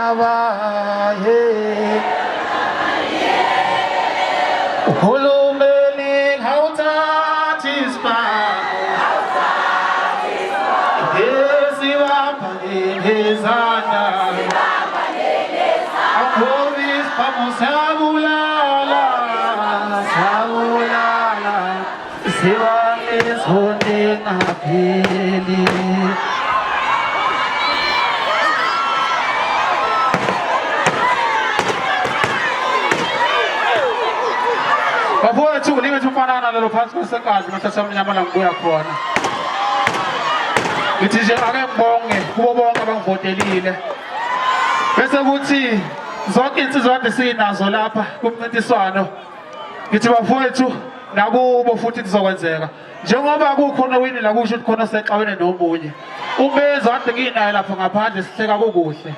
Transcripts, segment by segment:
abaye uhulumeni hawuthathi isibhamu esibamba ngezandla akhobi isibhamu siyabulala siba ezonde ngapheli. Bafowethu ningethi ufanana lelo phansi kwesekazi mathatha amnyama la ngibuya khona. Ngithi nje ake ngibonge kubo bonke abangivotelile. Bese kuthi zonke insizwa kade sinazo lapha kumncintiswano. Ngithi bafowethu nakubo futhi kuzokwenzeka. Njengoba kukhona wini la kusho ukuthi khona sexabene nomunye. Umenzo kade nginaye lapha ngaphandle sihleka kukuhle.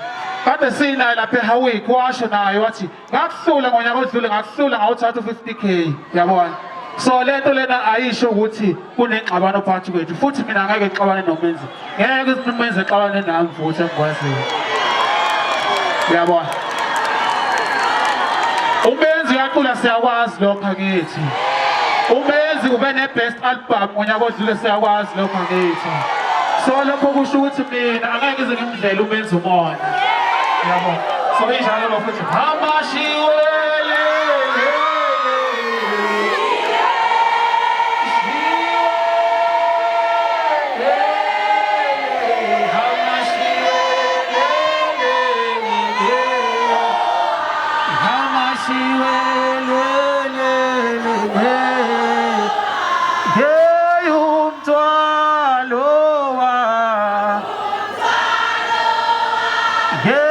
Kade sinaye lapha eHawick washo naye wathi ngakuhlula ngonyaka odlule ngakuhlula ngawuthatha u50k yabona. So lento lena ayisho ukuthi kunengxabano phakathi kwethu futhi mina ngeke ngixabane nomenzi. Ngeke ukuthi umenzi exabane nami futhi engikwaziyo. Yabona. Umenzi uyaqula siyakwazi lokho akithi. Umenzi ube ne-best album ngonyaka odlule siyakwazi lokho akithi. So lokho kusho ukuthi mina angeke ngize ngimdlela umenzi umona. Yabona. So injalo bafuthi hamashiwele. Yeah.